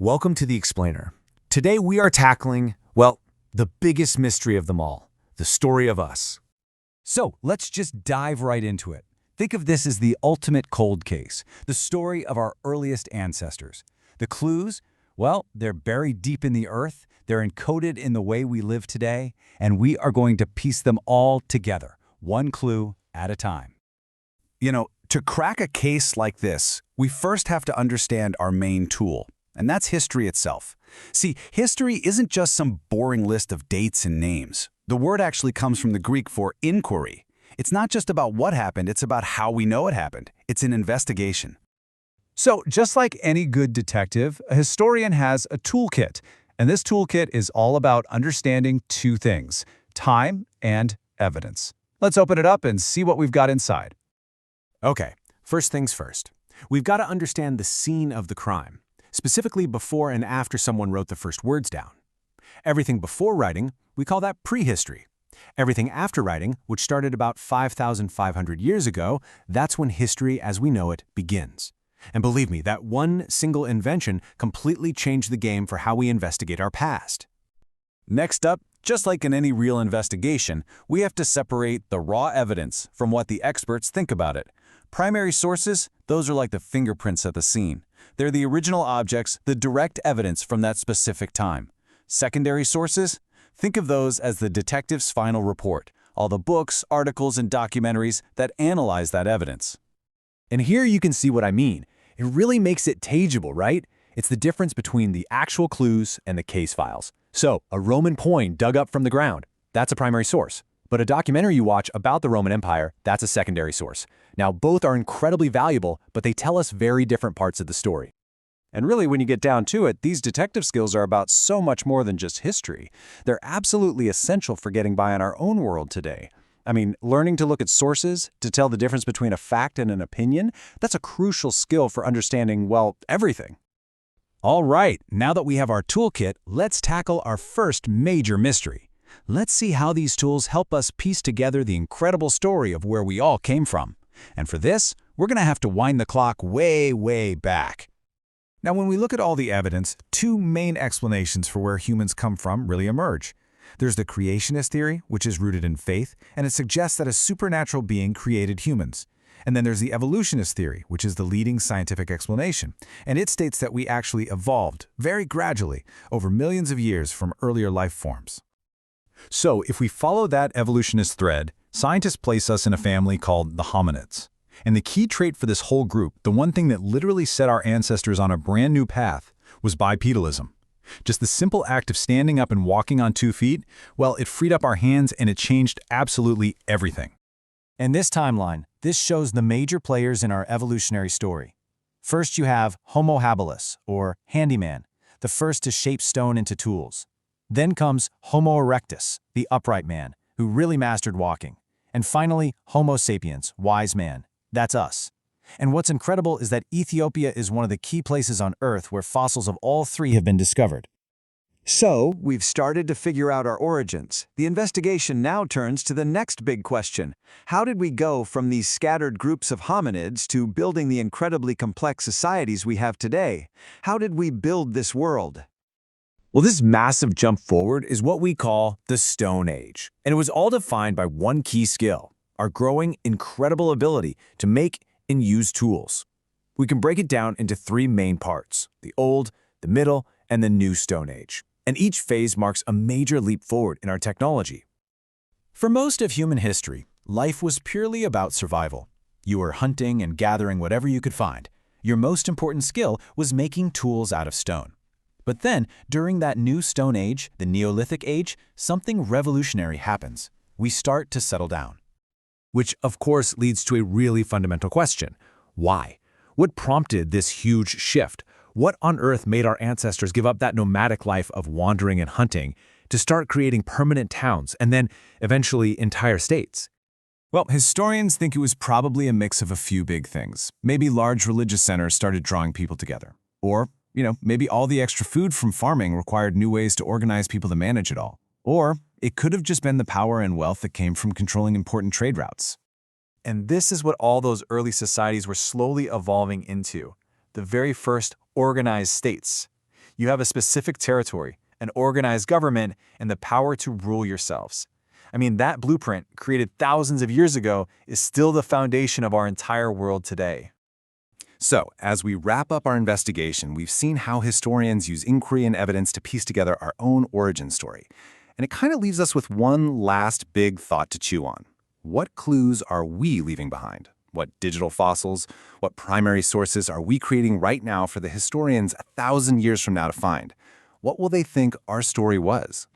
Welcome to The Explainer. Today we are tackling, well, the biggest mystery of them all, the story of us. So let's just dive right into it. Think of this as the ultimate cold case, the story of our earliest ancestors. The clues? Well, they're buried deep in the earth, they're encoded in the way we live today, and we are going to piece them all together, one clue at a time. To crack a case like this, we first have to understand our main tool, and that's history itself. See, history isn't just some boring list of dates and names. The word actually comes from the Greek for inquiry. It's not just about what happened, it's about how we know it happened. It's an investigation. So just like any good detective, a historian has a toolkit, and this toolkit is all about understanding two things: time and evidence. Let's open it up and see what we've got inside. Okay, first things first. We've got to understand the scene of the crime, specifically before and after someone wrote the first words down. Everything before writing, we call that prehistory. Everything after writing, which started about 5,500 years ago, that's when history as we know it begins. And believe me, that one single invention completely changed the game for how we investigate our past. Next up, just like in any real investigation, we have to separate the raw evidence from what the experts think about it. Primary sources, those are like the fingerprints at the scene. They're the original objects, the direct evidence from that specific time. Secondary sources? Think of those as the detective's final report, all the books, articles, and documentaries that analyze that evidence. And here you can see what I mean. It really makes it tangible, right? It's the difference between the actual clues and the case files. So, a Roman coin dug up from the ground, that's a primary source. But a documentary you watch about the Roman Empire, that's a secondary source. Now, both are incredibly valuable, but they tell us very different parts of the story. And really, when you get down to it, these detective skills are about so much more than just history. They're absolutely essential for getting by in our own world today. I mean, learning to look at sources, to tell the difference between a fact and an opinion, that's a crucial skill for understanding, well, everything. All right, now that we have our toolkit, let's tackle our first major mystery. Let's see how these tools help us piece together the incredible story of where we all came from. And for this, we're going to have to wind the clock way, way back. Now, when we look at all the evidence, two main explanations for where humans come from really emerge. There's the creationist theory, which is rooted in faith, and it suggests that a supernatural being created humans. And then there's the evolutionist theory, which is the leading scientific explanation, and it states that we actually evolved, very gradually, over millions of years from earlier life forms. So, if we follow that evolutionist thread, scientists place us in a family called the hominids. And the key trait for this whole group, the one thing that literally set our ancestors on a brand new path, was bipedalism. Just the simple act of standing up and walking on 2 feet, well, it freed up our hands and it changed absolutely everything. In this timeline, this shows the major players in our evolutionary story. First, you have Homo habilis, or handyman, the first to shape stone into tools. Then comes Homo erectus, the upright man, who really mastered walking. And finally, Homo sapiens, wise man. That's us. And what's incredible is that Ethiopia is one of the key places on Earth where fossils of all three have been discovered. So, we've started to figure out our origins. The investigation now turns to the next big question. How did we go from these scattered groups of hominids to building the incredibly complex societies we have today? How did we build this world? Well, this massive jump forward is what we call the Stone Age. And it was all defined by one key skill: our growing, incredible ability to make and use tools. We can break it down into 3 main parts: the Old, the Middle, and the New Stone Age. And each phase marks a major leap forward in our technology. For most of human history, life was purely about survival. You were hunting and gathering whatever you could find. Your most important skill was making tools out of stone. But then, during that New Stone Age, the Neolithic Age, something revolutionary happens. We start to settle down. Which, of course, leads to a really fundamental question. Why? What prompted this huge shift? What on earth made our ancestors give up that nomadic life of wandering and hunting to start creating permanent towns and then, eventually, entire states? Well, historians think it was probably a mix of a few big things. Maybe large religious centers started drawing people together. Or, maybe all the extra food from farming required new ways to organize people to manage it all. Or it could have just been the power and wealth that came from controlling important trade routes. And this is what all those early societies were slowly evolving into, the very first organized states. You have a specific territory, an organized government, and the power to rule yourselves. I mean, that blueprint, created thousands of years ago, is still the foundation of our entire world today. So, as we wrap up our investigation, we've seen how historians use inquiry and evidence to piece together our own origin story. And it kind of leaves us with one last big thought to chew on. What clues are we leaving behind? What digital fossils, what primary sources are we creating right now for the historians 1,000 years from now to find? What will they think our story was?